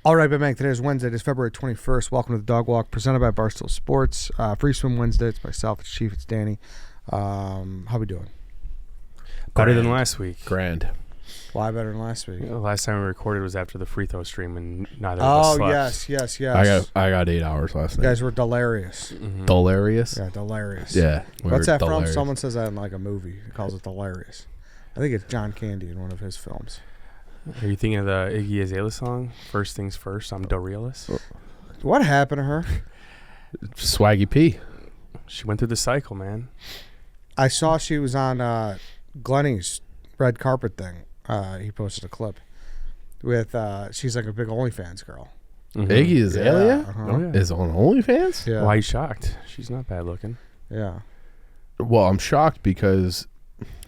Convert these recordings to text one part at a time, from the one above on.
All right, Big Bang. Today is Wednesday. It is February 21st. Welcome to the Dog Walk, presented by Barstool Sports. Free Swim Wednesday. It's myself, it's Chief, it's Danny. How we doing? Better than last week. Grand. Why better than last week? The last time we recorded was after the free throw stream, and neither of us slept. yes. I got 8 hours last You night. guys were delirious. Mm-hmm. Delirious? Yeah, delirious. Yeah. What's that from? Someone says that in like a movie. He calls it delirious. I think it's John Candy in one of his films. Are you thinking of the Iggy Azalea song, First Things First? I'm delirious. What happened to her? Swaggy P. She went through the cycle, man. I saw she was on Glenny's red carpet thing. He posted a clip with she's like a big OnlyFans girl. Mm-hmm. Iggy Azalea Yeah, uh-huh. is on OnlyFans? Yeah. Why are you shocked? She's not bad looking. Yeah. Well, I'm shocked because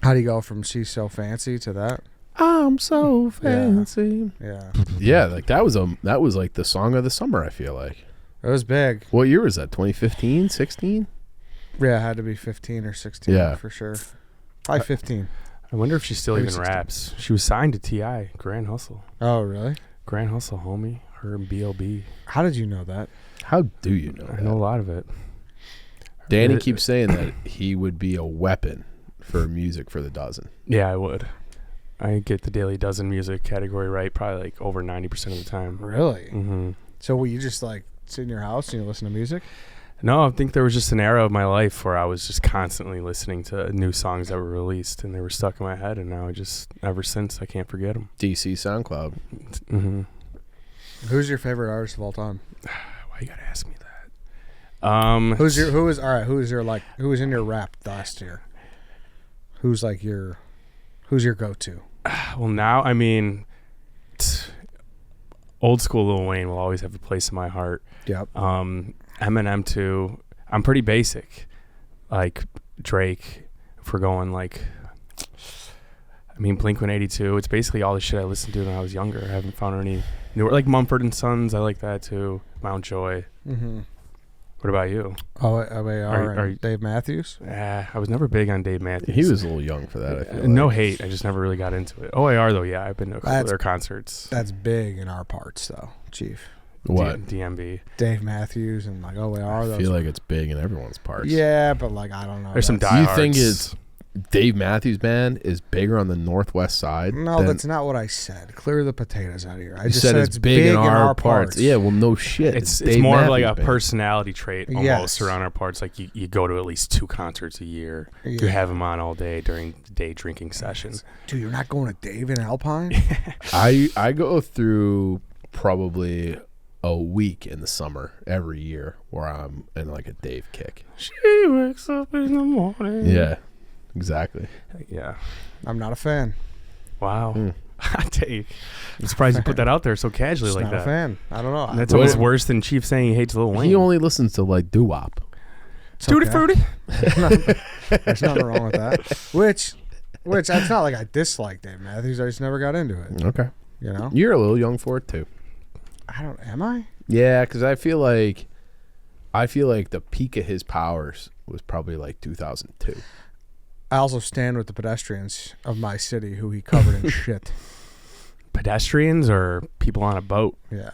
How do you go from she's so fancy to that? I'm so fancy. Yeah. Yeah, like that was like the song of the summer, I feel like. It was big. What year was that? 2015, 16? Yeah, it had to be 15 or 16 for sure. Probably 15. I wonder if she still Maybe even 16. raps. She was signed to T.I., Grand Hustle. Oh, really? Grand Hustle, homie. Her and B.O.B. How did you know that? How do you know I that? know a lot of it. Danny keeps saying that he would be a weapon for music for the dozen. Yeah, I would. I get the Daily Dozen music category right probably like over 90% of the time. Really? Mm-hmm. So will you just like sit in your house and you listen to music? No, I think there was just an era of my life where I was just constantly listening to new songs that were released, and they were stuck in my head, and now ever since, I can't forget them. DC SoundCloud. Mm-hmm. Who's your favorite artist of all time? Why you gotta ask me that? Who was in your rap last year? Who's your go-to? Well, now, I mean, old school Lil Wayne will always have a place in my heart. Yep. Eminem too. I'm pretty basic, like Drake. If we're going like, I mean, Blink-182. It's basically all the shit I listened to when I was younger. I haven't found any newer, like Mumford and Sons. I like that too. Mount Joy. Mm-hmm. What about you? OAR and Dave Matthews? I was never big on Dave Matthews. He was a little young for that, I feel No like. hate. I just never really got into it. OAR though, yeah, I've been to a couple of their concerts. That's big in our parts though, Chief. What? DMB. Dave Matthews and like OAR. I feel like it's big in everyone's parts. Yeah, but like I don't know. There's some You diehards. think it's Dave Matthews Band is bigger on the Northwest side? No, that's not what I said. Clear the potatoes out of here. I You just said said it's big in our parts. Yeah, well, no shit. It's Dave more of Matthews like a Band. personality trait almost Yes. around our parts. Like you go to at least 2 concerts a year. Yeah. You have them on all day during the day drinking session. Dude, you're not going to Dave in Alpine? I go through probably a week in the summer every year where I'm in like a Dave kick. She wakes up in the morning. Yeah, exactly. Yeah. I'm not a fan. Wow. Hot take. I'm surprised you put that out there so casually Just like not that. a fan. I don't know. And that's What- almost worse than Chief saying he hates Lil Wayne. He only listens to like doo-wop. It's Tutti okay. frutti. There's nothing wrong with that. Which it's not like I dislike Dave Matthews. I just never got into it. Okay. You know? You're a little young for it too. Am I? Yeah, because I feel like the peak of his powers was probably like 2002. I also stand with the pedestrians of my city who he covered in shit. Pedestrians or people on a boat? Yeah.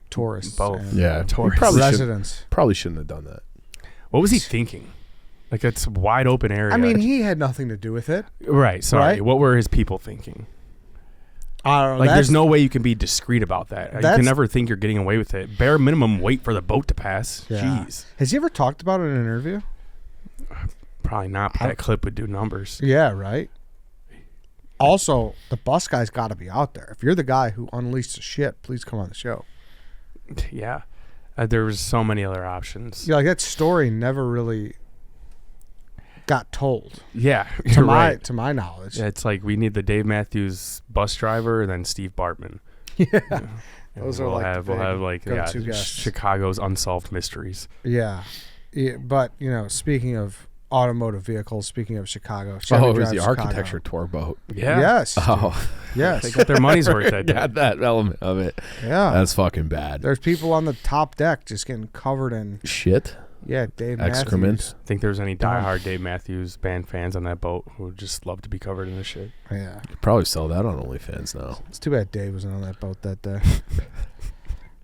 Tourists. Both. and Yeah, tourists. residents. Probably shouldn't have done that. What was he thinking? Like, it's a wide open area. I mean, he had nothing to do with it. Right. Sorry. Right? What were his people thinking? I don't know. Like, there's no way you can be discreet about that. You That's- can never think you're getting away with it. Bare minimum, wait for the boat to pass. Yeah. Jeez. Has he ever talked about it in an interview? Probably not, but that clip would do numbers. Yeah, right. Also, the bus guy's got to be out there. If you're the guy who unleashed the shit, please come on the show. Yeah. There was so many other options. Yeah, like that story never really got told. Yeah. To You're my right. to my knowledge. Yeah, it's like we need the Dave Matthews bus driver and then Steve Bartman. Yeah. And Those are we'll like the have, we'll big have like go-to guests. Chicago's unsolved mysteries. Yeah. But, speaking of automotive vehicles, speaking of Chicago. Oh, Chevy it was drives the Chicago. architecture tour boat. Yeah. Yes. dude. Oh, Yes. They got their money's worth that day. got that element of it. Yeah. That's fucking bad. There's people on the top deck just getting covered in, Shit. Dave Excrement. Think there's any diehard Dave Matthews Band fans on that boat who would just love to be covered in this shit. Matthews. Yeah. Could probably sell that on OnlyFans now. It's too bad Dave wasn't on that boat that day.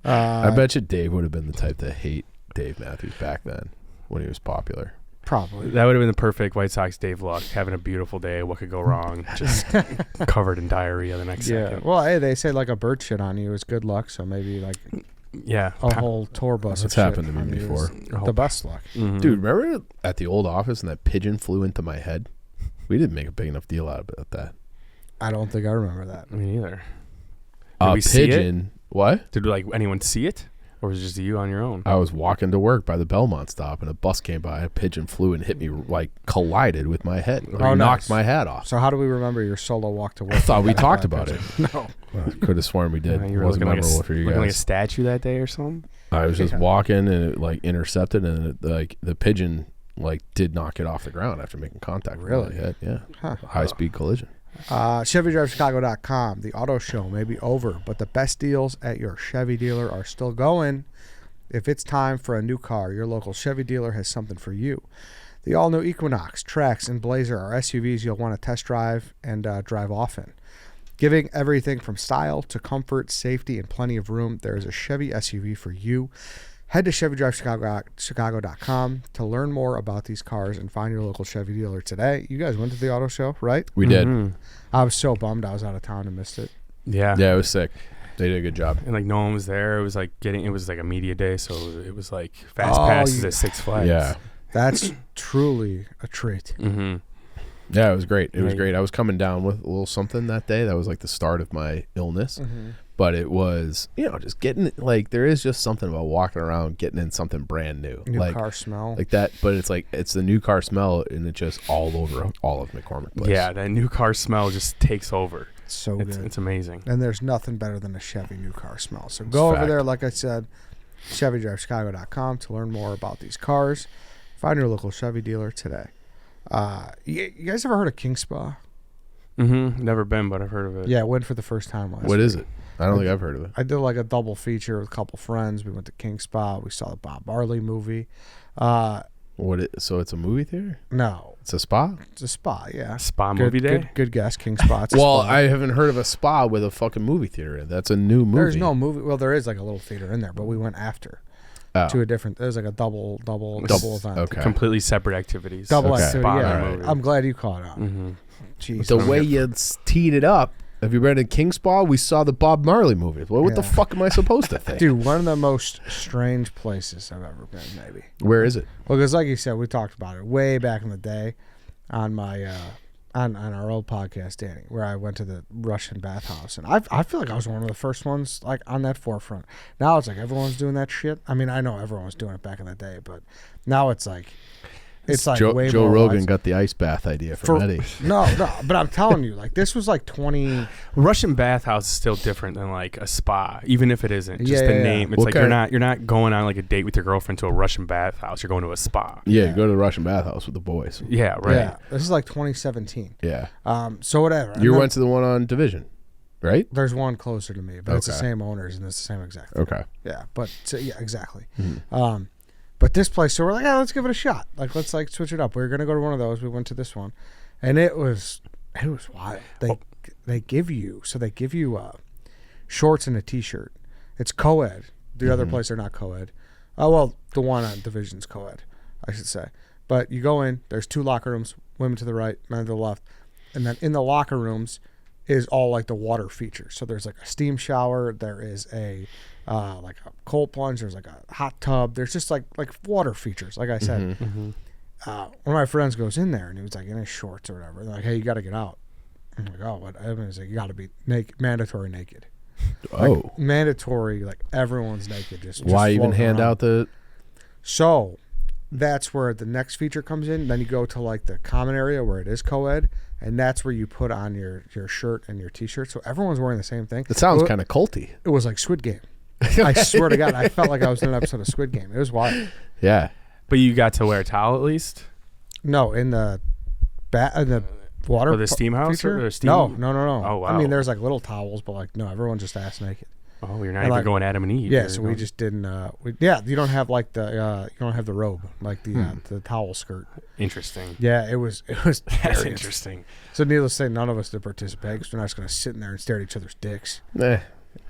I bet you Dave would have been the type to hate Dave Matthews back then when he was popular. Probably. That would have been the perfect White Sox Dave luck. Having a beautiful day. What could go wrong? Just covered in diarrhea the next second. Well, hey, they say like a bird shit on you is good luck, so maybe like a whole tour bus. That's happened to me before. The best luck. Mm-hmm. Dude, remember at the old office and that pigeon flew into my head? We didn't make a big enough deal out of that. I don't think I remember that. Me neither. A we see pigeon. What? Did like anyone see it? Or was it just you on your own? I was walking to work by the Belmont stop, and a bus came by. A pigeon flew and hit me, like collided with my head. Knocked my hat off. So how do we remember your solo walk to work? I thought we talked about it. No. Well, could have sworn we did. You were Wasn't looking memorable for you like a guys. statue that day or something? I was just walking, and it like intercepted, and it, like the pigeon like did not get off the ground after making contact. Really? With my head. Yeah. Huh. High speed collision. ChevyDriveChicago.com. The auto show may be over, but the best deals at your Chevy dealer are still going. If it's time for a new car, your local Chevy dealer has something for you. The all-new Equinox, Trax, and Blazer are SUVs you'll want to test drive and drive often. Giving everything from style to comfort, safety, and plenty of room, there is a Chevy SUV for you. Head to ChevyDriveChicago.com to learn more about these cars and find your local Chevy dealer today. You guys went to the auto show, right? We did. I was so bummed I was out of town and missed it. Yeah. Yeah, it was sick. They did a good job. And like no one was there. It was like a media day, so it was like fast passes at Six Flags. Yeah. That's truly a treat. Mm-hmm. Yeah, it was great. It was great. I was coming down with a little something that day. That was like the start of my illness. Mm-hmm. But it was, just getting, like, there is just something about walking around, getting in something brand new. New like, car smell. Like that, but it's like, it's the new car smell, and it's just all over all of McCormick Place. Yeah, that new car smell just takes over. So good. It's amazing. And there's nothing better than a Chevy new car smell. So go over there, like I said, ChevyDriveChicago.com to learn more about these cars. Find your local Chevy dealer today. You guys ever heard of King Spa? Mm-hmm. Never been, but I've heard of it. Yeah, went for the first time last What week. is it? I don't think I've heard of it. I did like a double feature with a couple friends. We went to King Spa. We saw the Bob Marley movie. So it's a movie theater? No. It's a spa? It's a spa, yeah. Spa movie day? Good guess, King Spa. It's a Well, spa. I haven't heard of a spa with a fucking movie theater in. That's a new movie. There's no movie. Well, there is like a little theater in there, but we went after to a different. There's like a double event. Okay. Completely separate activities. Double Okay. activity. Spa Yeah, movie. I'm glad you caught on. Mm-hmm. Jeez. The way you teed it up, have you been in King Spa? We saw the Bob Marley movie. Well, what the Yeah. fuck am I supposed to think? Dude, one of the most strange places I've ever been, maybe. Where is it? Well, because like you said, we talked about it way back in the day on my on our old podcast, Danny, where I went to the Russian bathhouse, and I feel like I was one of the first ones like on that forefront. Now it's like everyone's doing that shit. I mean, I know everyone was doing it back in the day, but now it's like way Joe more Rogan widespread. got the ice bath idea from Eddie. No, but I'm telling you, like this was like 20. Russian bathhouse is still different than like a spa, even if it isn't. Just Yeah, the yeah, name. yeah. It's What like kind you're not going on like a date with your girlfriend to a Russian bathhouse. You're going to a spa. Yeah, you go to the Russian bathhouse with the boys. Yeah, right. Yeah, this is like 2017. Yeah. So whatever. You went to the one on Division, right? There's one closer to me, but it's the Okay. same owners and it's the same exact thing. Okay. Yeah, but yeah, exactly. Mhm. But this place, so we're like, let's give it a shot. Like, let's like switch it up. We were gonna go to one of those. We went to this one, and it was wild. They give you shorts and a t-shirt. It's co-ed. The other place they're not co-ed. Oh well, the one on Division's co-ed, I should say. But you go in. There's 2 locker rooms. Women to the right, men to the left, and then in the locker rooms is all like the water features. So there's like a steam shower. There is a like a cold plunge. There's like a hot tub. There's just like water features. Like I said, one of my friends goes in there and he was like in his shorts or whatever. They're like, hey, you got to get out. I'm like, oh, what? Everyone's like, you got to be mandatory naked. Like, mandatory. Like everyone's naked. Just Why even floating hand around. out the? So that's where the next feature comes in. Then you go to like the common area where it is co-ed, and that's where you put on your shirt and your t-shirt. So everyone's wearing the same thing. It sounds kind of culty. It was like Squid Game. I swear to God, I felt like I was in an episode of Squid Game. It was wild. Yeah. But you got to wear a towel at least? No, in the water. Or the steam house? feature? Or steam? No. Oh, wow. I mean, there's like little towels, but like no, everyone's just ass naked. Oh, you're not And even like- going Adam and Eve. Yeah, You're so we going- just didn't. You don't have like the you don't have the robe, like the towel skirt. Interesting. Yeah, it was That's very interesting. So needless to say, none of us did participate because we're not just going to sit in there and stare at each other's dicks. Eh.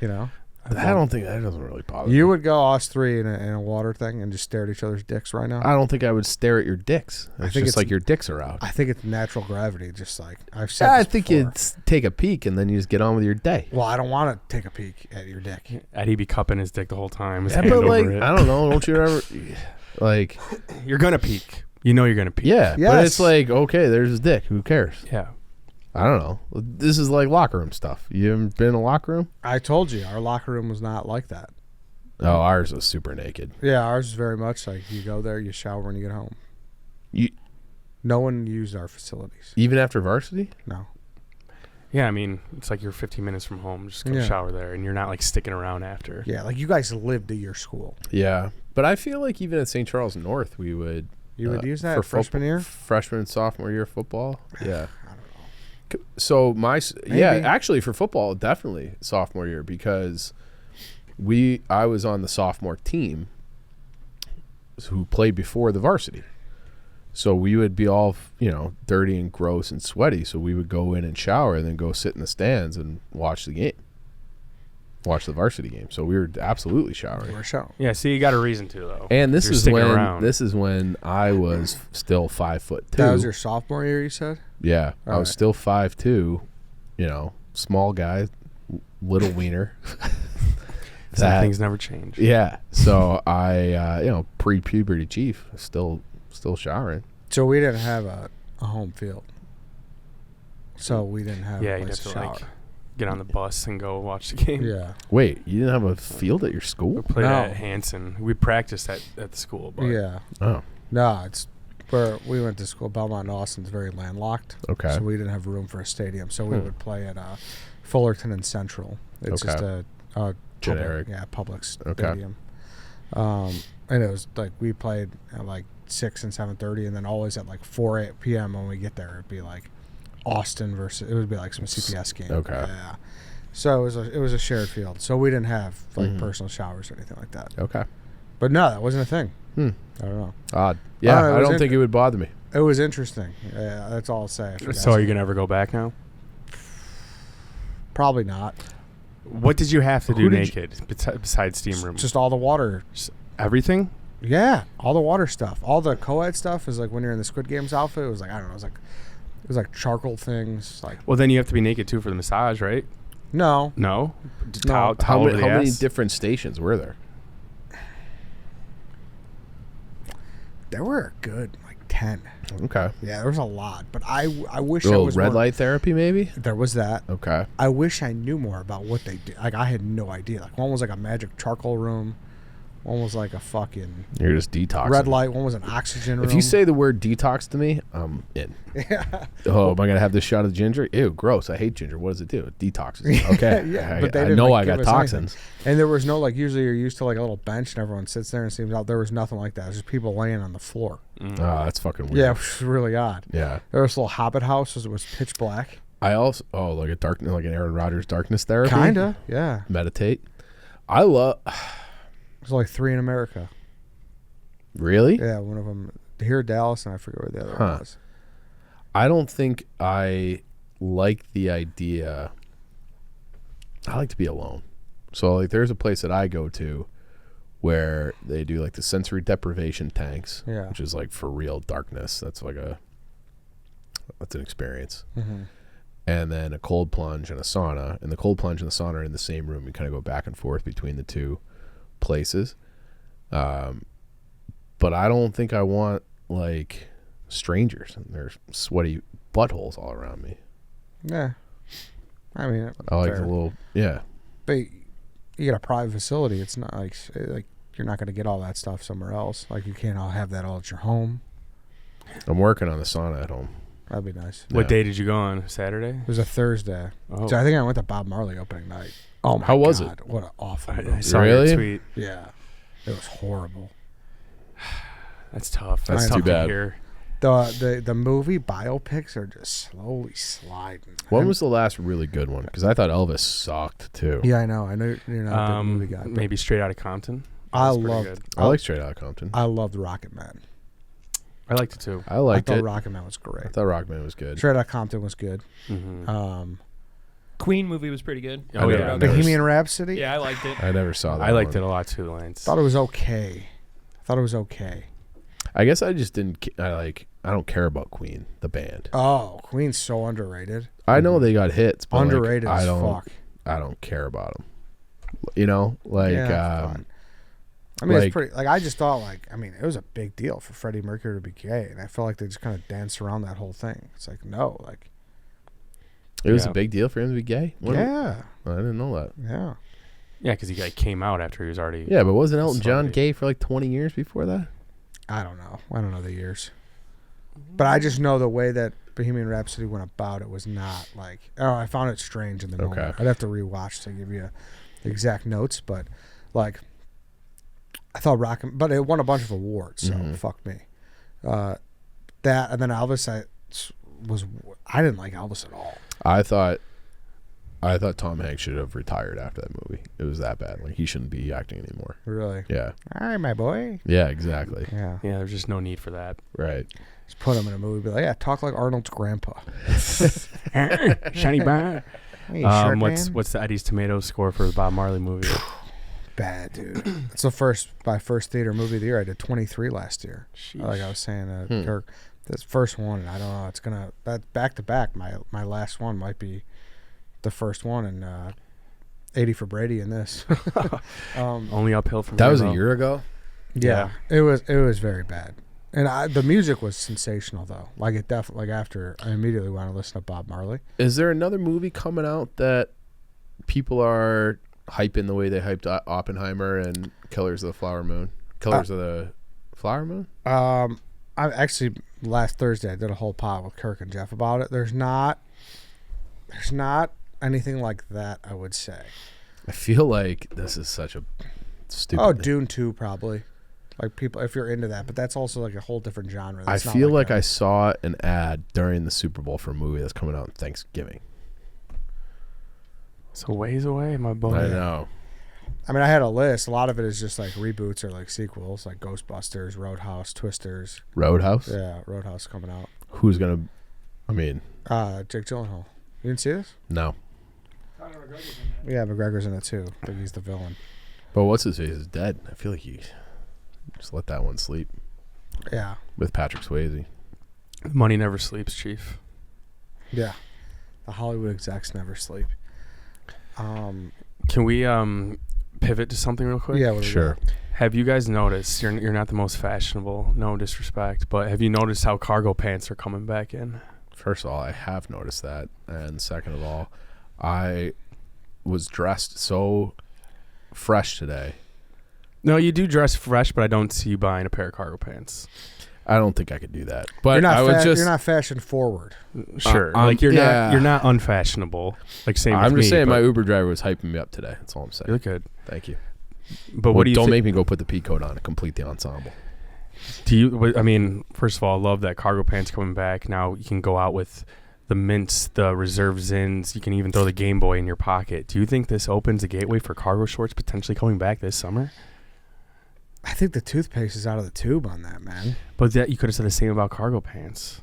You know. I don't think that doesn't really bother me. You would go us three in a water thing and just stare at each other's dicks right now? I don't think I would stare at your dicks. I It's think just like your dicks are out. I think it's natural gravity. Just like I've said. I this think before. you'd take a peek and then you just get on with your day. Well, I don't want to take a peek at your dick. Eddie be cupping his dick the whole time. His Yeah, hand but over like it. I don't know. Don't you ever like? You're gonna peek. You know you're gonna peek. Yeah, Yes. but it's like okay, there's his dick. Who cares? Yeah. I don't know. This is like locker room stuff. You haven't been in a locker room? I told you our locker room was not like that. Oh, ours was super naked. Yeah, ours is very much like you go there, you shower when you get home. You No one used our facilities. even after varsity? No. Yeah, I mean, it's like you're 15 minutes from home. Just go Yeah. shower there, and you're not like sticking around after. Yeah, like you guys lived at your school. Yeah, but I feel like even at St. Charles North, we would You would use that for freshman year? freshman and sophomore year football. Yeah. I don't know. So Maybe. actually for football, definitely sophomore year because I was on the sophomore team who played before the varsity. So we would be all, dirty and gross and sweaty. So we would go in and shower and then go sit in the stands and watch the game. Watch the varsity game. So we were absolutely showering. We're showering. Yeah, see, you got a reason to though. And this You're is sticking when around. this is when I was still 5'2". That was your sophomore year, you said? Yeah, I was Alright. still 5'2", small guy, little wiener. Some things never change. Yeah. So I, pre-puberty chief, still showering. So we didn't have a home field. So we didn't have Yeah, a you'd place have to to shower. like get on the bus and go watch the game. Yeah. Wait, you didn't have a field at your We school? played No. at Hanson. We practiced at the school. But Yeah. Oh, No, it's where we went to school. Belmont and Austin's very landlocked. okay. So we didn't have room for a stadium. So we Hmm. would play at Fullerton and Central. It's Okay. just a Generic. public Okay. stadium. And it was like we played at like 6 and 7:30, and then always at like 4 p.m. when we get there, it'd be like Austin versus. It would be like some CPS game. Okay. Yeah. So it was a shared field. So we didn't have like Mhm. personal showers or anything like that. Okay. But no, that wasn't a thing. I don't know. Odd. Yeah, it I was don't think it would bother me. It was interesting. Yeah, that's all I'll say. if you So guys- are you gonna ever go back now? Probably not. What did you have to Who do did you- naked besides steam room? Just all the water. Everything? Yeah, all the water stuff. All the co-ed stuff is like when you're in the Squid Games outfit. It was like I don't know. It was like charcoal things. Like Well, then you have to be naked too for the massage, right? no, No. Just No. towel How over many, the how many ass? different stations were there? there were good like 10. Okay. Yeah, there was a lot. But I wish A I little was red more, light therapy, maybe? There was that. Okay. I wish I knew more about what they did. Like I had no idea. Like one was like a magic charcoal room. One was like a fucking You're just detoxing. red light. One was an oxygen room. If you say the word detox to me, I'm in. yeah, Oh, am I going to have this shot of ginger? Ew, gross. I hate ginger. What does it do? It detoxes. Okay. Yeah, I, but they I didn't, know like, I give got us anything. toxins. and there was no like usually you're used to like a little bench and everyone sits there and seems out. There was nothing like that. It was just people laying on the floor. Mm. Oh, that's fucking weird. Yeah, it was really odd. Yeah. There was a little hobbit house. It was pitch black. I also, like a dark, like an Aaron Rodgers darkness therapy. Kinda, yeah. Meditate. I love, There's like 3 in America. really? Yeah, one of them here in Dallas, and I forget where the other Huh. one was. I don't think I like the idea. I like to be alone. So like there's a place that I go to where they do like the sensory deprivation tanks, Yeah. which is like for real darkness. That's an experience. Mm-hmm. And then a cold plunge and a sauna. And the cold plunge and the sauna are in the same room. You kind of go back and forth between the two places. But I don't think I want like strangers and there's sweaty buttholes all around me. Yeah. I mean, I like fair. the little, yeah. But you get a private facility. It's not like you're not going to get all that stuff somewhere else. Like you can't all have that all at your home. I'm working on the sauna at home. That'd be nice. What Yeah. day did you go on? Saturday? It was a Thursday. Oh, So I think I went to Bob Marley opening night. Oh my How was God, what an awful I movie. saw Really? your tweet. Yeah. It was horrible. That's tough. That's That's too tough bad. to hear. The movie biopics are just slowly sliding. When was the last really good one? Because I thought Elvis sucked too. Yeah, I know. I know you're not a big movie guy. But Maybe Straight Outta Compton. I That was pretty loved. good. I like Straight Outta Compton. I loved Rocket Man. I liked it too. I liked I thought it. Rocket Man was great. I thought Rockman was good. Straight Outta Compton was good. Mm-hmm. Queen movie was pretty good. Oh, yeah. About Bohemian Rhapsody. Yeah, I liked it. I never saw that. I liked one. it a lot too, Lance. Thought it was okay. I guess I just didn't. I don't care about Queen, the band. Oh, Queen's so underrated. I know they got hits, but Underrated like, as I don't. fuck. I don't care about them. You know, like. Yeah, fine. I mean, like- it's pretty. Like, I just thought, it was a big deal for Freddie Mercury to be gay, and I feel like they just kind of danced around that whole thing. It's like, no, like, it was Yeah. a big deal for him to be gay. yeah, I didn't know that. yeah. Yeah, because he like came out after he was already. Yeah, but wasn't Elton John Sorry. gay for like 20 years before that? I don't know the years, but I just know the way that Bohemian Rhapsody went about it was not like. Oh, I found it strange in the moment. Okay. I'd have to rewatch to give you the exact notes, but like, I thought but it won a bunch of awards, so fuck me. That and then Elvis, I didn't like Elvis at all. I thought Tom Hanks should have retired after that movie. It was that bad. Like he shouldn't be acting anymore. Really? Yeah. All right, my boy. Yeah, exactly. Yeah. Yeah, there's just no need for that. Right. Just put him in a movie. Be like, yeah, talk like Arnold's grandpa. Shiny bar. Hey, shirt man. What's the Eddie's Tomatoes score for the Bob Marley movie? Bad, dude. It's my first theater movie of the year. I did 23 last year. Like I was saying, Kirk, this first one, and I don't know. It's gonna back to back. My last one might be the first one, and 80 for Brady in this. Only uphill from That here, was though. a year ago. Yeah, it was very bad, and the music was sensational though. Like it definitely. Like after I immediately want to listen to Bob Marley. Is there another movie coming out that people are hyping the way they hyped Oppenheimer and Killers of the Flower Moon? Killers of the Flower Moon? I actually last Thursday I did a whole pod with Kirk and Jeff about it. There's not anything like that, I would say. I feel like this is such a stupid. Oh, Dune 2 probably. Like people, if you're into that, but that's also like a whole different genre. I That's not feel like a- I saw an ad during the Super Bowl for a movie that's coming out on Thanksgiving. It's a ways away, my boy. I know. I mean, I had a list. A lot of it is just like reboots or like sequels, like Ghostbusters, Roadhouse, Twisters. Roadhouse? Yeah, Roadhouse coming out. Who's going to... I mean, Jake Gyllenhaal. You didn't see this? no. Yeah, McGregor's in it too. I think he's the villain. But what's his face is dead. I feel like you just let that one sleep Yeah, with Patrick Swayze. Money never sleeps, Chief. yeah. The Hollywood execs never sleep. Can we pivot to something real quick? Yeah, what do we Sure. got? Have you guys noticed? You're not the most fashionable. No disrespect, but have you noticed how cargo pants are coming back in? First of all, I have noticed that. And second of all, I was dressed so fresh today. No, you do dress fresh, but I don't see you buying a pair of cargo pants. I don't think I could do that. But You're not, I was just... you're not fashion forward. Sure, yeah. you're not unfashionable. Like same. I'm with just me, saying but my Uber driver was hyping me up today. That's all I'm You saying. look good. Thank you. But Well, what do you don't thi- make me go put the pea coat on and complete the ensemble. Do you? I mean, first of all, I love that cargo pants coming back. Now you can go out with the mints, the reserve zins. You can even throw the Game Boy in your pocket. Do you think this opens a gateway for cargo shorts potentially coming back this summer? I think the toothpaste is out of the tube on that, man. But that you could have said the same about cargo pants.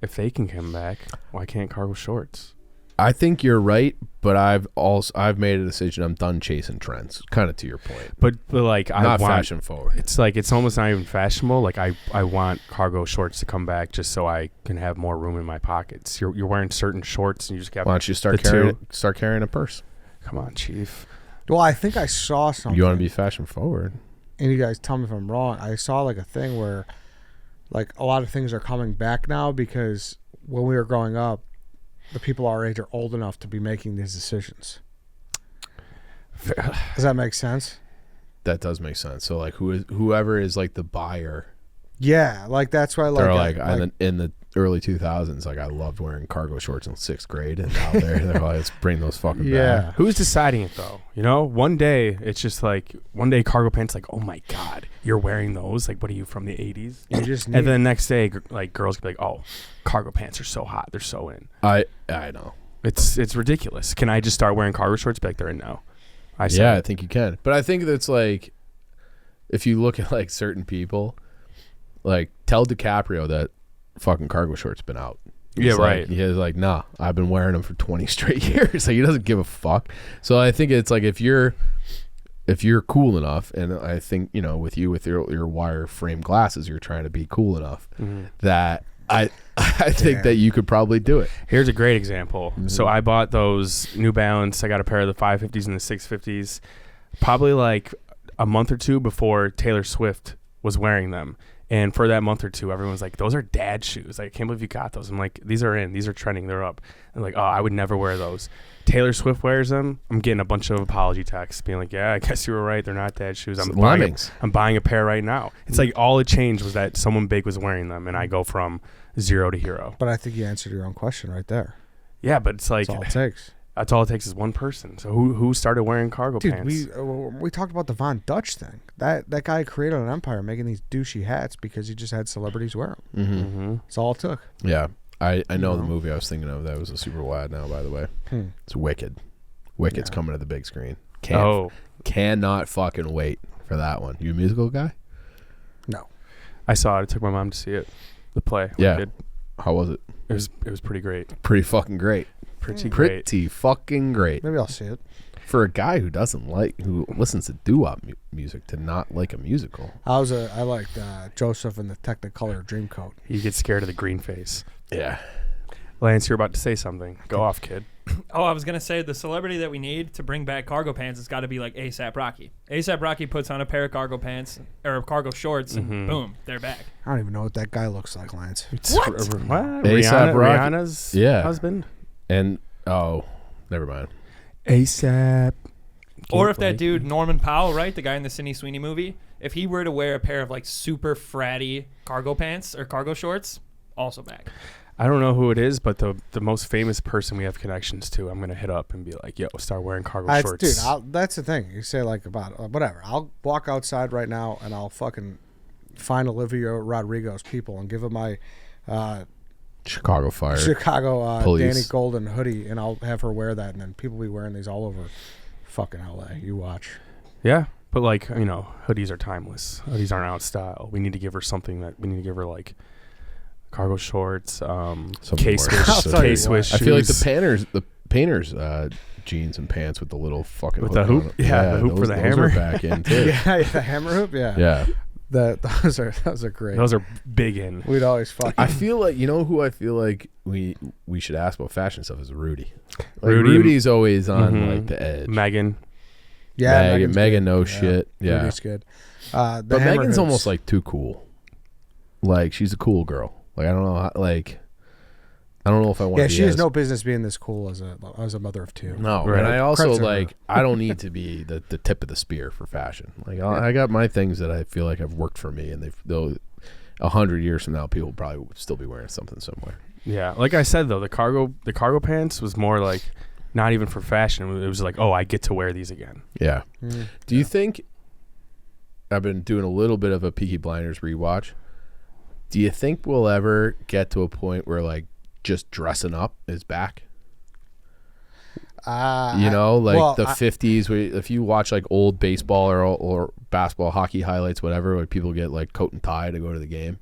If they can come back, why can't cargo shorts? I think you're right, but I've made a decision. I'm done chasing trends. Kind of to your point. But like I Not want fashion forward. It's like it's almost not even fashionable. Like I want cargo shorts to come back just so I can have more room in my pockets. You're wearing certain shorts and you just got. Why don't you start carrying a purse? Come on, Chief. Well, I think I saw something. You want to be fashion forward? And you guys tell me if I'm wrong. I saw like a thing where like a lot of things are coming back now because when we were growing up, the people our age are old enough to be making these decisions. Does that make sense? That does make sense. So like whoever is like the buyer, Yeah, like that's why they're like in the early 2000s, like I loved wearing cargo shorts in 6th grade, and now they're like, let's bring those fucking back. Who's deciding it though? You know, one day it's just like cargo pants. Like, oh my god, you're wearing those? Like, what are you from the 80s? you just And then the next day, like girls could be like, oh, cargo pants are so hot. They're so in. I know. It's ridiculous. Can I just start wearing cargo shorts? Be like, they're in now. I think you can. But I think that's like, if you look at like certain people, like tell DiCaprio that fucking cargo shorts been out. He's right. He's like, nah, I've been wearing them for 20 straight years. Like, he doesn't give a fuck. So I think it's like if you're cool enough, and I think, you know, with your wire frame glasses, you're trying to be cool enough that I think that you could probably do it. Here's a great example. So I bought those New Balance. I got a pair of the 550s and the 650s probably like a month or two before Taylor Swift was wearing them. And for that month or two, everyone was like, those are dad shoes. Like, I can't believe you got those. I'm like, these are in. These are trending. They're up. And like, oh, I would never wear those. Taylor Swift wears them. I'm getting a bunch of apology texts being like, yeah, I guess you were right. They're not dad shoes. I'm buying a pair right now. It's like all it changed was that someone big was wearing them, and I go from 0 to hero. But I think you answered your own question right there. Yeah, but it's like... That's all it takes. That's all it takes is one person. So who started wearing cargo pants? We talked about the Von Dutch thing. That guy created an empire making these douchey hats because he just had celebrities wear them. That's all it took. Yeah. I know the movie I was thinking of. That was a super wide now, by the way. It's Wicked. Wicked's coming to the big screen. Cannot fucking wait for that one. You a musical guy? No. I saw it. I took my mom to see it. The play. Yeah. Wicked. How was it? It was pretty great. Pretty fucking great. Pretty fucking great. Maybe I'll see it. For a guy who listens to doo-wop music to not like a musical. I liked Joseph in the Technicolor Dreamcoat. You get scared of the green face. Yeah. Lance, you're about to say something. Go off, kid. Oh, I was going to say the celebrity that we need to bring back cargo pants has got to be like A$AP Rocky. A$AP Rocky puts on a pair of cargo pants or cargo shorts and boom, they're back. I don't even know what that guy looks like, Lance. What? Rihanna's husband? And, never mind. A$AP. Or if that dude, Norman Powell, right, the guy in the Sydney Sweeney movie, if he were to wear a pair of like super fratty cargo pants or cargo shorts, also back. I don't know who it is, but the most famous person we have connections to, I'm going to hit up and be like, yo, start wearing cargo shorts. Dude, that's the thing. You say like about whatever. I'll walk outside right now and I'll fucking find Olivia Rodrigo's people and give them my Chicago Fire. Danny Golden hoodie, and I'll have her wear that, and then people be wearing these all over fucking LA. You watch. Yeah, but like, you know, hoodies are timeless. Hoodies aren't out of style. We need to give her something that we need to give her like cargo shorts, K-Swiss shoes. I feel like the painters jeans and pants with the little fucking with the hoop. The hoop for the hammer. Are back in too. Yeah, the hammer hoop. Yeah. Those are great. Those are big in. We'd always fucking. I feel like, you know who I feel like we should ask about fashion stuff is Rudy. Like Rudy's always on like the edge. Megan. Yeah, Megan knows shit. Yeah, Rudy's good. But Megan's almost like too cool. Like, she's a cool girl. Like, I don't know how, like, I don't know if I want to. Yeah, she has no business being this cool as a mother of two. No, right. And I also like I don't need to be the tip of the spear for fashion. Like, I got my things that I feel like have worked for me, and they'll 100 years from now, people probably will still be wearing something somewhere. Yeah, like I said though, the cargo pants was more like not even for fashion. It was like, oh, I get to wear these again. Yeah. Do you think? I've been doing a little bit of a Peaky Blinders rewatch. Do you think we'll ever get to a point where like just dressing up is back? You know, like the 50s, where if you watch like old baseball or basketball, hockey highlights, whatever, where people get like coat and tie to go to the game.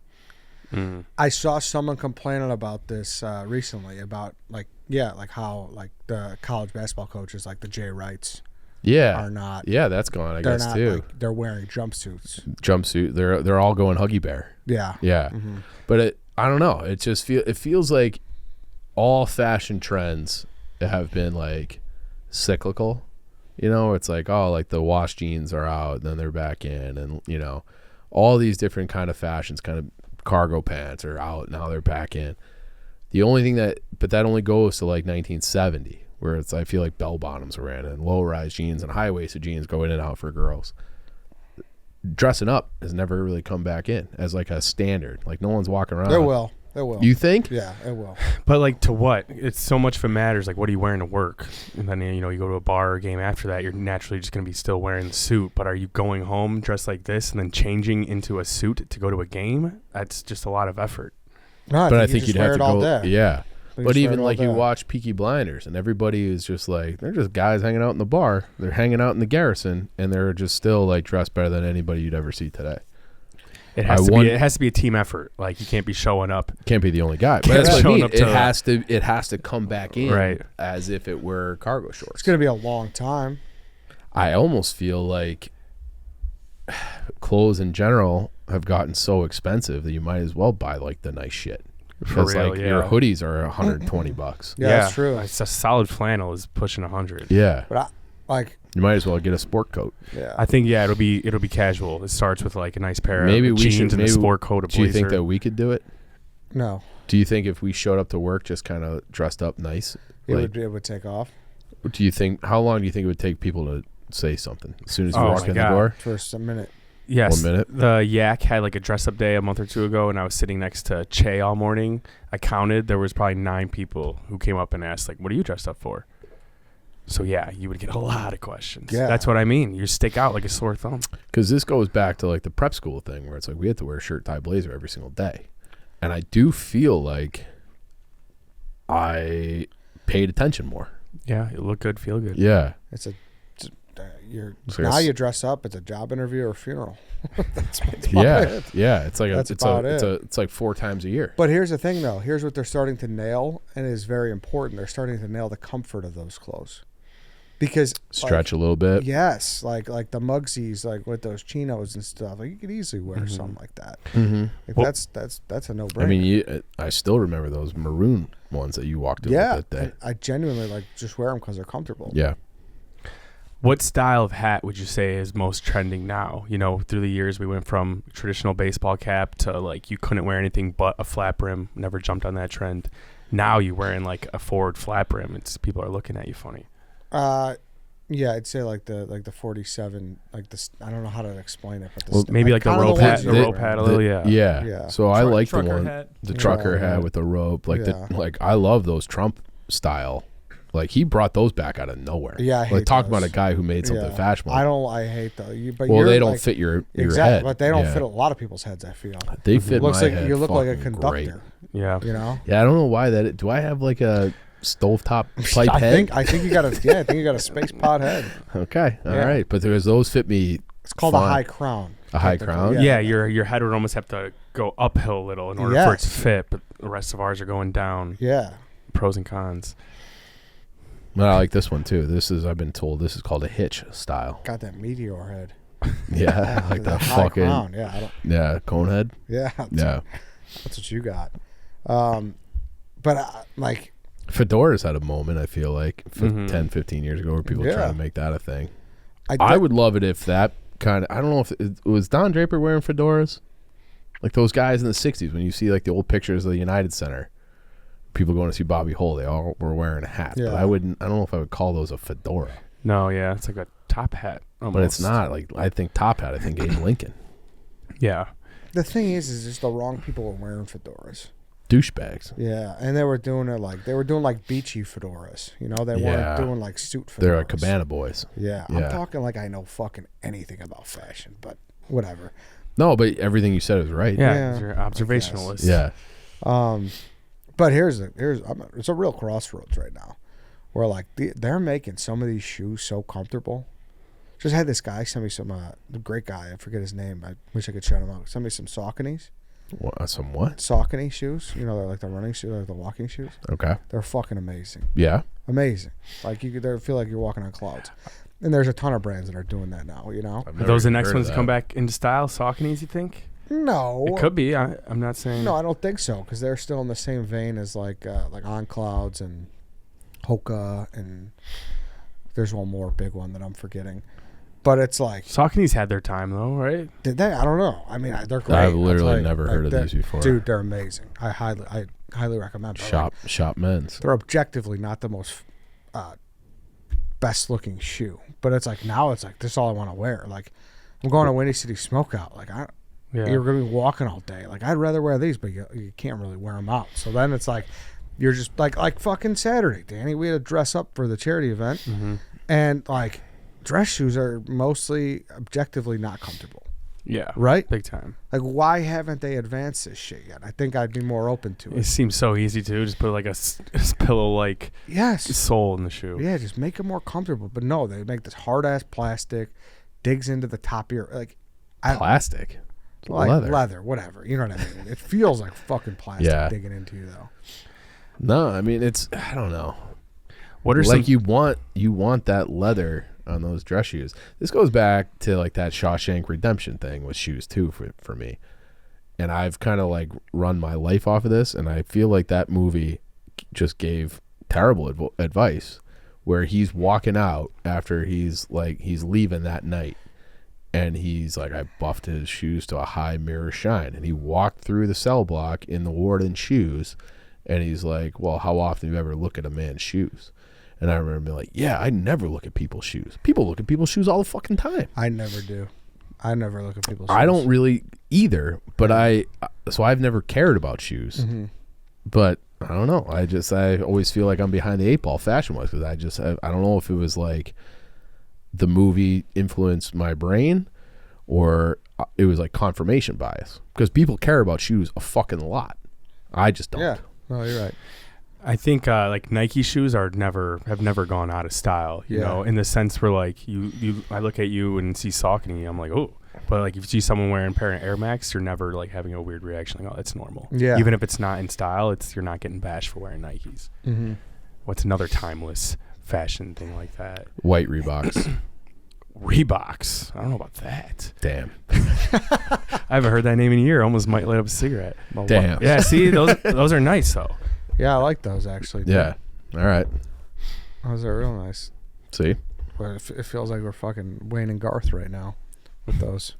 I saw someone complaining about this recently about like how like the college basketball coaches, like the Jay Wrights, are not. Yeah, that's gone. I guess too. Like, they're wearing jumpsuit. They're all going Huggy Bear. Yeah. Mm-hmm. But I don't know. It just feels like all fashion trends have been like cyclical. You know, it's like, oh, like the wash jeans are out, and then they're back in, and you know, all these different kind of fashions, kind of cargo pants are out, now they're back in. The only thing that only goes to like 1970, where it's, I feel like bell bottoms are in, and low rise jeans and high waisted jeans go in and out for girls. Dressing up has never really come back in as like a standard. Like, no one's walking around. It will. You think? Yeah, it will. But like, to what? It's so much of it matters. Like, what are you wearing to work? And then, you know, you go to a bar or game after that, you're naturally just going to be still wearing the suit. But are you going home dressed like this and then changing into a suit to go to a game? That's just a lot of effort. No, I think you'd have to go. Day. Yeah. But even like you watch Peaky Blinders, and everybody is just like, they're just guys hanging out in the bar. They're hanging out in the Garrison, and they're just still like dressed better than anybody you'd ever see today. It has to be a team effort. Like you can't be showing up. Can't be the only guy. But Can't that's what I showing mean. up It has to come back in Right. as if it were cargo shorts. It's gonna be a long time. I almost feel like clothes in general have gotten so expensive that you might as well buy like the nice shit. Because real, like yeah. your hoodies are $120. Yeah, that's true. It's a solid flannel is pushing 100. Yeah. But You might as well get a sport coat. yeah. I think it'll be casual. It starts with like a nice pair Maybe of we jeans should. and a sport coat, a Do you think blazer. that we could do it? No, Do you think if we showed up to work just kind of dressed up nice? it would take off Do you think? How long do you think it would take people to say something as soon as you Oh walk my in God. the door? for a minute. Yes, 1 minute. the Yak had like a dress up day a month or two ago, and I was sitting next to Che all morning. I counted; there was probably 9 people who came up and asked, like, "What are you dressed up for?" So yeah, you would get a lot of questions. Yeah. That's what I mean. You stick out like a sore thumb. Because this goes back to like the prep school thing where it's like we had to wear a shirt, tie, blazer every single day, and I do feel like I paid attention more. Yeah, you look good, feel good. Yeah. Now you dress up. It's a job interview or a funeral. That's about Yeah. it. Yeah. It's like That's about it. it's like 4 times a year. But here's the thing, though. Here's what they're starting to nail, and it is very important. They're starting to nail the comfort of those clothes, because Stretch a little bit. Yes, like the Mugsies, like with those chinos and stuff. Like you could easily wear something like that. Mm-hmm. Like Well, that's a no-brainer. I mean, I still remember those maroon ones that you walked in yeah, with that day. I genuinely like just wear them because they're comfortable. Yeah. What style of hat would you say is most trending now? You know, through the years, we went from traditional baseball cap to like you couldn't wear anything but a flat brim. Never jumped on that trend. Now you're wearing like a forward flat brim. It's people are looking at you funny. Yeah, I'd say like the 47, like this. I don't know how to explain it, but Well, Maybe like the kinda rope ones hat, you the wear. rope hat a little, yeah. Yeah. Yeah. So I like the trucker one, hat. the trucker Yeah. hat with the rope, like Yeah. I love those Trump style. Like he brought those back out of nowhere. Yeah, I like hate talk those. about a guy who made something Yeah. fashionable. I hate those. But well, you're they don't like, fit your exactly, head. but they don't Yeah. fit a lot of people's heads. I feel They fit looks my like head. you look like a fucking conductor. great. Yeah. You know. Yeah, I don't know why that. Do I have like a stovetop pipe I head? think you got a I think you got a space pod head. Okay, all Yeah. right, but those fit me. It's called fine. a high crown. A high technically. crown? Yeah, your head would almost have to go uphill a little in order for it to Yes. fit, but the rest of ours are going down. Yeah. Pros and cons. But I like this one too. I've been told this is called a hitch style. Got that meteor head. Yeah, like The that high fucking crown. Yeah, cone head. yeah. Yeah, That's what you got. But like fedoras had a moment. I feel like Mhm. 10, 15 years ago, where people Yeah. trying to make that a thing. I I would love it if that kind of. I don't know if it was Don Draper wearing fedoras, like those guys in the '60s when you see like the old pictures of the United Center. People going to see Bobby Hull, they all were wearing a hat. But Yeah. I don't know if I would call those a fedora. No, yeah, it's like a top hat. Almost. But it's not. Like I think top hat. I think Abe Lincoln. Yeah. The thing is just the wrong people were wearing fedoras. Douchebags. Yeah, and they were doing like beachy fedoras. You know, they Yeah. weren't doing like suit fedoras. They're a cabana boys. Yeah, Yeah. I'm talking like I know fucking anything about fashion, but whatever. No, but everything you said is right. Yeah, Yeah, 'cause you're observationalist. Yeah. But it's a real crossroads right now, where like they're making some of these shoes so comfortable. Just had this guy send me some the great guy, I forget his name. I wish I could shout him out. Send me some Sauconies. Some what? Saucony shoes. You know, they're like the running shoes, like the walking shoes. Okay. They're fucking amazing. Yeah. Amazing. Like you could feel like you're walking on clouds. And there's a ton of brands that are doing that now, you know? I've Are never those the even next heard ones of to come that. back into style? Sauconys, you think? No. It could be. I'm not saying. No, I don't think so, because they're still in the same vein as like On Clouds and Hoka, and there's one more big one that I'm forgetting. But it's like, Sauconys had their time though, right? did they? I don't know. I mean, they're great. I've I'll literally tell you. never heard of they're- these before. Dude, they're amazing. I highly recommend them. Shop men's. They're objectively not the most best looking shoe, but it's like now it's like this is all I want to wear. Like I'm going to Windy City Smokeout. Like Yeah. you're gonna be walking all day. Like I'd rather wear these, but you can't really wear them out. So then it's like you're just like fucking Saturday, Danny. We had to dress up for the charity event, Mm-hmm. and like dress shoes are mostly objectively not comfortable, Yeah. right? Big time. Like why haven't they advanced this shit yet? I think I'd be more open to It it. seems so easy to just put like a pillow like Yes. sole in the shoe. Yeah, just make it more comfortable. But no, they make this hard ass plastic, digs into the top of your like. Plastic. Like leather, whatever. You know what I mean? It feels like fucking plastic digging into you, though. No, I mean I don't know. What are like you want that leather on those dress shoes. This goes back to like that Shawshank Redemption thing with shoes too for me. And I've kind of like run my life off of this, and I feel like that movie just gave terrible advice where he's walking out after he's leaving that night. And he's like, I buffed his shoes to a high mirror shine. And he walked through the cell block in the warden's shoes. And he's like, well, how often do you ever look at a man's shoes? And I remember being like, yeah, I never look at people's shoes. People look at people's shoes all the fucking time. I never do. I never look at people's shoes. I don't really either. But so I've never cared about shoes. Mm-hmm. But I don't know. I always feel like I'm behind the eight ball fashion-wise. Because I don't know if it was like the movie influenced my brain or it was like confirmation bias, because people care about shoes a fucking lot. I just don't. Yeah, no, you're right. I think like Nike shoes have never gone out of style, you know, in the sense where like I look at you and see Saucony, I'm like, oh, but like if you see someone wearing a pair of Air Max, you're never like having a weird reaction, like, oh, that's normal. Yeah. Even if it's not in style, you're not getting bashed for wearing Nikes. Mm-hmm. What's another timeless fashion thing like that? White Reeboks. Reeboks. I don't know about that. Damn. I haven't heard that name in a year. Almost might light up a cigarette. Damn. Yeah, see, those are nice though. Yeah, I like those actually. Yeah. All right. Those are real nice. See? But it feels like we're fucking Wayne and Garth right now with those.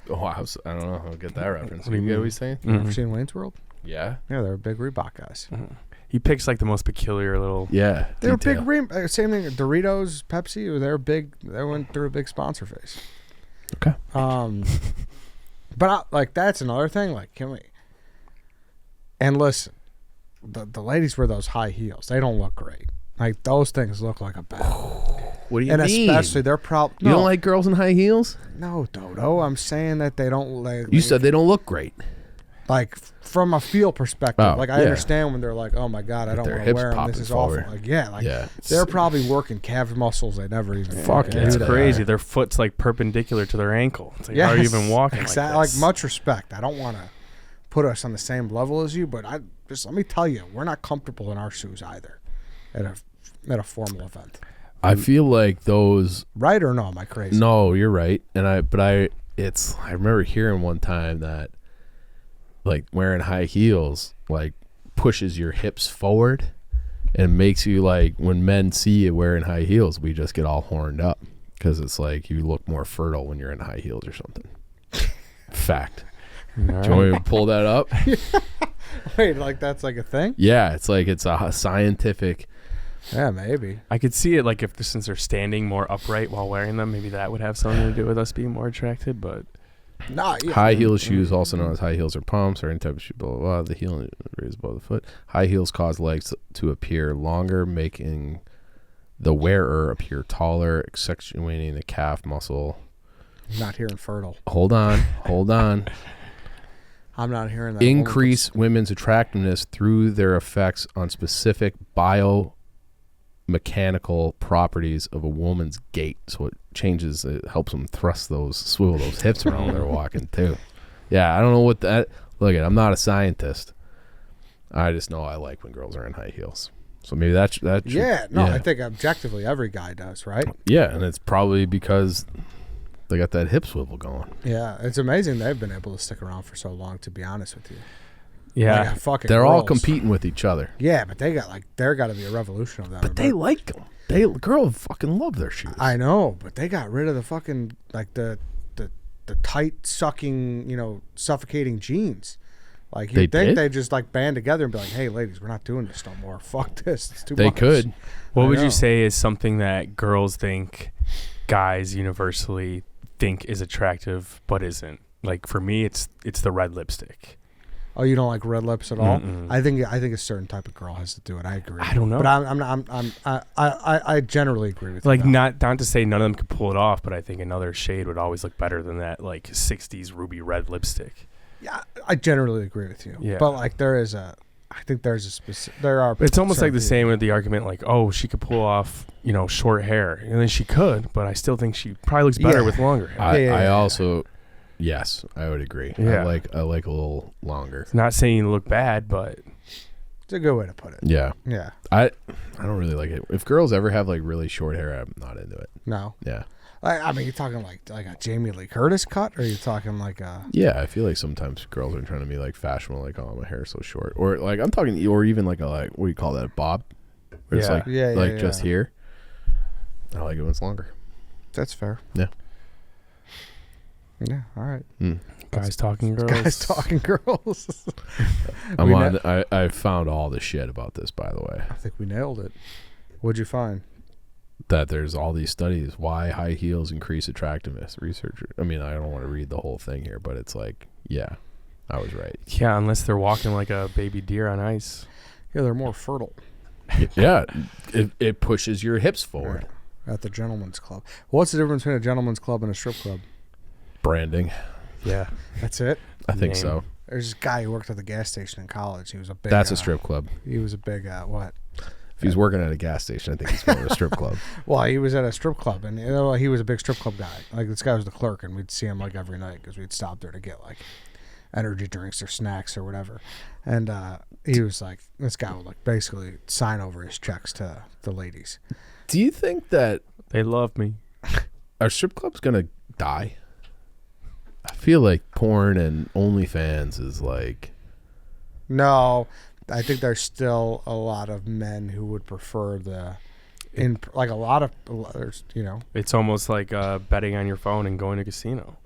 Oh, I don't know how to get that reference. What do you get mean? what he's saying? Mm-hmm. Ever seen Wayne's World? Yeah. Yeah, they're big Reebok guys. Mm-hmm. He picks like the most peculiar little. Yeah. They were big. Same thing. Doritos, Pepsi. They're big. They went through a big sponsor phase. Okay. But like that's another thing. Like, can we? And listen, the ladies wear those high heels. They don't look great. Like those things look like a battle. What do you mean? mean? And especially they're probably. You don't like girls in high heels? No, Dodo. I'm saying that they don't like. You said they don't look great. Like from a feel perspective, Oh, like I understand when they're like, "Oh my god, I don't want to wear them. This is awful." Like, they're probably working calf muscles they never even. Fuck yeah, it's crazy. Their foot's like perpendicular to their ankle. It's like, how are you even walking? Exactly. Like much respect. I don't want to put us on the same level as you, but let me tell you, we're not comfortable in our shoes either at a formal event. I feel like those. Right or no? Am I crazy? No, you're right. And I remember hearing one time that, like, wearing high heels like pushes your hips forward and makes you, like, when men see you wearing high heels, we just get all horned up because it's like you look more fertile when you're in high heels or something. Fact. Right. Do you want me to pull that up? Wait, like that's like a thing? Yeah, it's like it's a scientific. Yeah, maybe. I could see it like since they're standing more upright while wearing them, maybe that would have something to do with us being more attracted, but. High heel shoes, also known as high heels or pumps, or any type of shoe, blah, blah, blah. The heel is above the foot. High heels cause legs to appear longer, making the wearer appear taller, accentuating the calf muscle. I'm not hearing fertile. Hold on. I'm not hearing that. Increase women's attractiveness through their effects on specific biomechanical properties of a woman's gait. So it helps them swivel those hips around when they're walking too. Yeah, I don't know what that. Look I'm not a scientist. I just know I like when girls are in high heels. So maybe that should, I think objectively every guy does, right? Yeah, and it's probably because they got that hip swivel going. Yeah, it's amazing they've been able to stick around for so long, to be honest with you. Yeah, they're all competing with each other. Yeah, but there got to be a revolution of that. But they like them. Girls fucking love their shoes. I know, but they got rid of the fucking like the tight sucking, suffocating jeans. Like you think they just like band together and be like, "Hey, ladies, we're not doing this no more. Fuck this. It's too much." They could. What would you say is something that girls think guys universally think is attractive but isn't? Like for me, it's the red lipstick. Oh, you don't like red lips at all? Mm-mm. I think a certain type of girl has to do it. I agree. I don't know, but I generally agree with you. Like not to say none of them could pull it off, but I think another shade would always look better than that like 60s ruby red lipstick. Yeah, I generally agree with you. Yeah, but like there are. It's almost like the same with the argument, like, oh, she could pull off, short hair, and then she could, but I still think she probably looks better with longer hair. I also Yes, I would agree. Yeah. I like a little longer. It's not saying you look bad, but It's a good way to put it. Yeah. Yeah. I don't really like it. If girls ever have like really short hair, I'm not into it. No. Yeah. I mean, you're talking like a Jamie Lee Curtis cut, or are you talking like a? Yeah, I feel like sometimes girls are trying to be like fashionable, like, oh, my hair's so short, or like I'm talking, or even like a what do you call that, a bob? Where it's Yeah. like just here. I like it when it's longer. That's fair. Yeah. Yeah. All right. guys talking girls. Guys talking girls. I'm on. I found all the shit about this, by the way. I think we nailed it. What'd you find? That there's all these studies why high heels increase attractiveness. Researcher. I mean, I don't want to read the whole thing here, but it's like, yeah, I was right. Yeah, unless they're walking like a baby deer on ice. Yeah, they're more fertile. Yeah, it pushes your hips forward. Yeah. At the gentleman's club. What's the difference between a gentleman's club and a strip club? Branding. Yeah. That's it. I think Name. so. There's this guy who worked at the gas station in college. He was a big. That's a strip club. He was a big what? If he's working at a gas station, I think he's going to a strip club. Well, he was at a strip club, and he was a big strip club guy. Like this guy was the clerk, and we'd see him like every night because we'd stop there to get like energy drinks or snacks or whatever. And he was like, this guy would like basically sign over his checks to the ladies. Do you think that They love me. our strip club's going to die? I feel like porn and OnlyFans is like... No, I think there's still a lot of men who would prefer like a lot of there's It's almost like betting on your phone and going to a casino.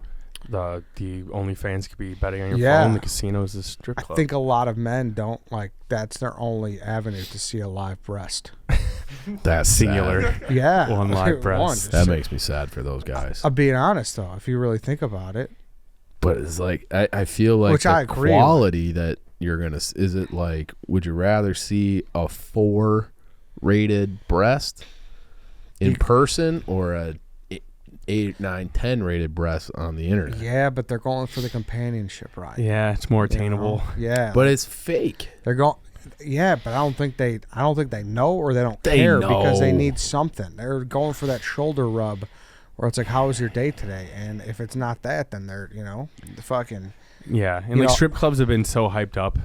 The OnlyFans could be betting on your Yeah. phone. The casino is a strip I club. think a lot of men don't like that's their only avenue to see a live breast. That's singular. sad. Yeah, One live breast. That makes me sad for those guys. I'm being honest though, if you really think about it. But it's like I feel like Which the I agree quality that you're gonna is it like? Would you rather see a 4 rated breast in person or a 8, 9, 10 rated breast on the internet? Yeah, but they're going for the companionship, right? Yeah, it's more You know? attainable. Yeah, But it's fake. they're going. Yeah, but I don't think they know or they don't They care because they know. need something. They're going for that shoulder rub, where it's like, "How was your day today?" And if it's not that, then they're the fucking. Yeah, and You like know- strip clubs have been so hyped up,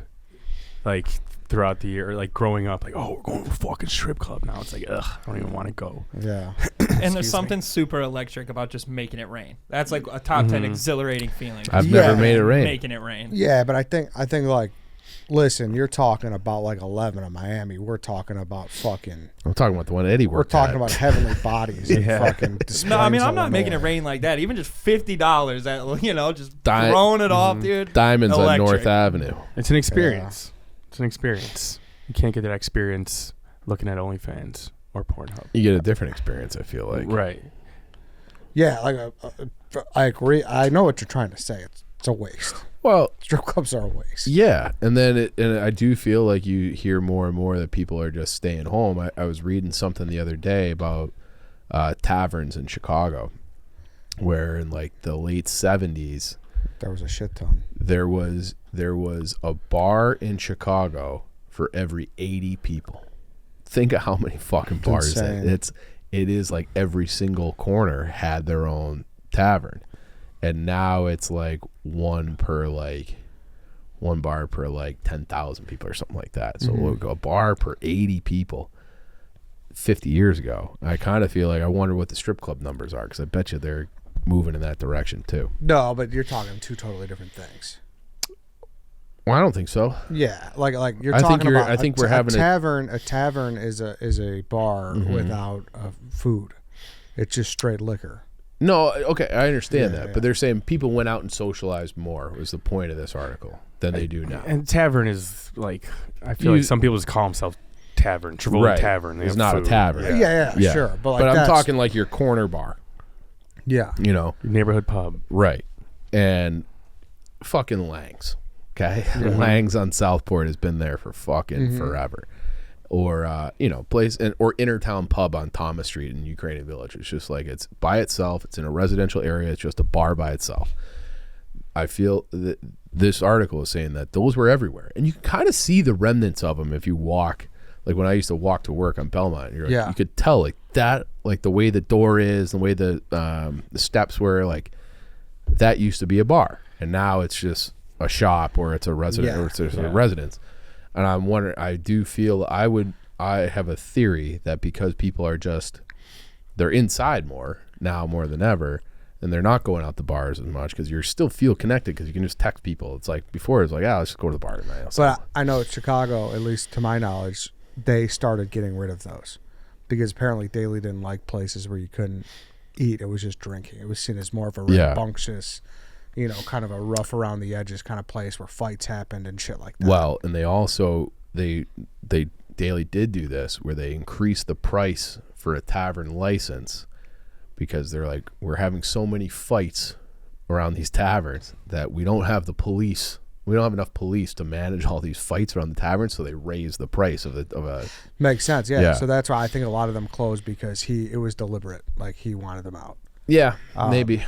like throughout the year, like growing up, like, oh, we're going to a fucking strip club now. It's like, ugh, I don't even want to go. Yeah. And there's something super electric about just making it rain. That's like a top 10 exhilarating feeling. I've Yeah. never made it rain. Making it rain. Yeah, but I think like, listen, you're talking about like 11 in Miami. We're talking about fucking. I'm talking about the one Eddie We're worked talking at. about heavenly bodies. And Yeah. fucking. No, I mean, Des I'm Plaines, not making it Illinois. rain like that. Even just $50 that, just Di- throwing it off, dude. Diamonds on Electric. North Avenue. It's an experience. It's an experience. You can't get that experience looking at OnlyFans or Pornhub. You get a different experience, I feel like. Right. Yeah, like I agree. I know what you're trying to say. It's a waste. Well, Strip clubs are a waste. yeah, and then and I do feel like you hear more and more that people are just staying home. I was reading something the other day about taverns in Chicago, where in like the late 70s There was a shit ton. there was a bar in Chicago for every 80 people. Think of how many fucking bars insane. it is like every single corner had their own tavern. And now it's like one bar per like 10,000 people or something like that. So we'll go a bar per 80 people 50 years ago. I kind of feel like I wonder what the strip club numbers are, because I bet you they're moving in that direction too. No, but you're talking two totally different things. Well, I don't think so. Yeah, like you're I think talking about. I think we're having a tavern. A tavern is a bar Mm-hmm. without food. It's just straight liquor. No, okay, I understand Yeah, that, yeah. but they're saying people went out and socialized more was the point of this article than they do now. And tavern is like, I feel You- like some people just call themselves tavern. Trivoli Right. Tavern. They It's have not a food. tavern. Yeah, sure. But like I'm that's- talking like your corner bar, Yeah, you know, Your neighborhood pub. right? And fucking Lang's, okay? Lang's on Southport has been there for fucking forever. Or place or Intertown Pub on Thomas Street in Ukrainian Village. It's just like it's by itself. It's in a residential area. It's just a bar by itself. I feel that this article is saying that those were everywhere, and you can kind of see the remnants of them if you walk. Like when I used to walk to work on Belmont, you're like, Yeah. you could tell like that, like the way the door is, the way the steps were. Like that used to be a bar, and now it's just a shop, or it's a resident, or it's just a residence. And I'm wondering, I have a theory that because people are they're inside more than ever, and they're not going out to bars as much, because you still feel connected because you can just text people. It's like before, it's like, let's just go to the bar tonight. But I know Chicago, at least to my knowledge, they started getting rid of those because apparently Daly didn't like places where you couldn't eat. It was just drinking. It was seen as more of a rambunctious, kind of a rough around the edges kind of place where fights happened and shit like that. Well, and they also Daly did do this where they increased the price for a tavern license, because they're like, we're having so many fights around these taverns that we don't have enough police to manage all these fights around the tavern, so they raised the price of a. Makes sense, yeah. So that's why I think a lot of them closed, because it was deliberate, like he wanted them out. Yeah, maybe.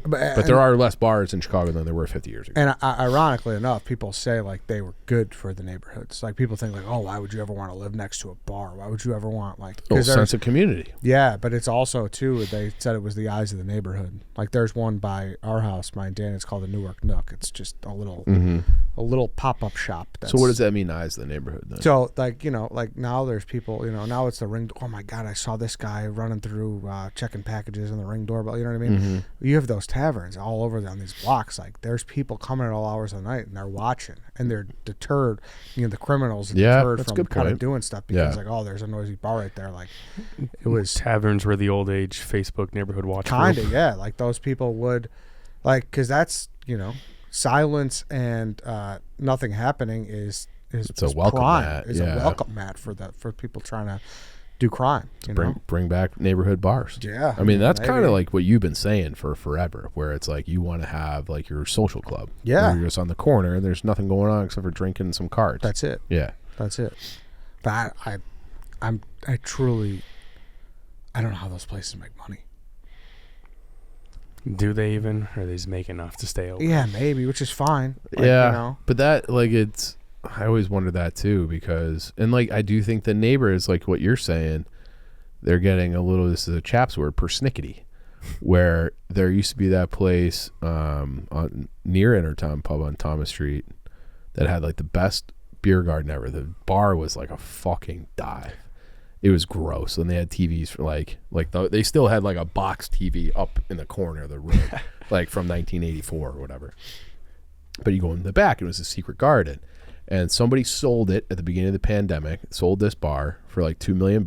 But there are less bars in Chicago than there were 50 years ago. And ironically enough, people say like they were good for the neighborhoods. Like people think like, oh, why would you ever want to live next to a bar? Why would you ever want sense of community? Yeah, but it's also too, they said it was the eyes of the neighborhood. Like there's one by our house, mine, Dan. It's called the Newark Nook. It's just a little pop-up shop. So what does that mean, eyes of the neighborhood? Then? So like like now there's people. Now it's the ring. Oh my God, I saw this guy running through checking packages in the Ring doorbell. You know what I mean? You have those taverns all over on these blocks. Like there's people coming at all hours of the night and they're watching, and they're deterred. The criminals are deterred from kind of doing stuff because like, oh, there's a noisy bar right there. Like it was taverns were the old age Facebook neighborhood watch kind of group. Yeah, like those people would because that's silence and nothing happening is a welcome mat. Is a welcome mat for people trying to do crime. Bring back neighborhood bars. Yeah, I mean that's kind of like what you've been saying for forever, where it's like you want to have like your social club. Yeah, where you're just on the corner and there's nothing going on except for drinking some cards. That's it. Yeah, that's it. But I truly, I don't know how those places make money. Do they even? Or are they just make enough to stay open? Yeah, maybe, which is fine. Like, but that I always wonder that too, because I do think the neighbors, like what you're saying, they're getting a little, this is a chap's word, persnickety, where there used to be that place near Intertown Pub on Thomas Street that had like the best beer garden ever. The bar was like a fucking dive. It was gross. And they had TVs for they still had like a box TV up in the corner of the room, like from 1984 or whatever. But you go in the back, it was a secret garden. And somebody sold it at the beginning of the pandemic, sold this bar for like $2 million.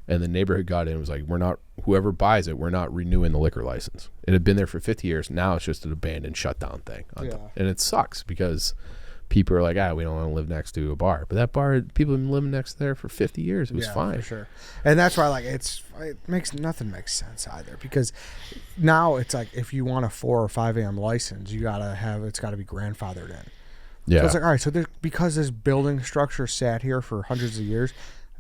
And the neighborhood got in and was like, whoever buys it, we're not renewing the liquor license. It had been there for 50 years. Now it's just an abandoned shutdown thing. And it sucks because people are like, we don't want to live next to a bar. But that bar, people have been living next there for 50 years. It was fine. For sure. And that's why nothing makes sense either, because now it's like if you want a 4 or 5 a.m. license, it's got to be grandfathered in. Yeah. So it's like, all right, so because this building structure sat here for hundreds of years,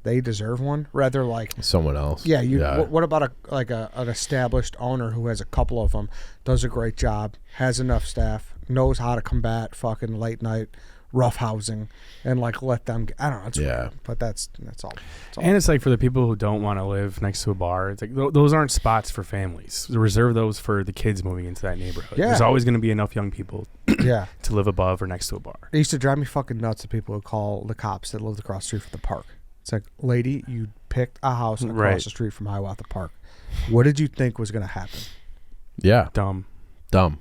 they deserve one, rather like someone else. Yeah. What about an established owner who has a couple of them, does a great job, has enough staff, knows how to combat fucking late night rough housing, and like let them I don't know, it's weird, but that's all. And it's like for the people who don't want to live next to a bar, it's like those aren't spots for families. Reserve those for the kids moving into that neighborhood. There's always going to be enough young people to live above or next to a bar. It used to drive me fucking nuts, the people who call the cops that lived across the street from the park. It's like, lady, you picked a house across the street from Hiawatha Park. What did you think was going to happen? Yeah. Dumb. All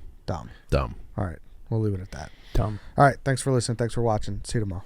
right. We'll leave it at that. Dumb. All right. Thanks for listening. Thanks for watching. See you tomorrow.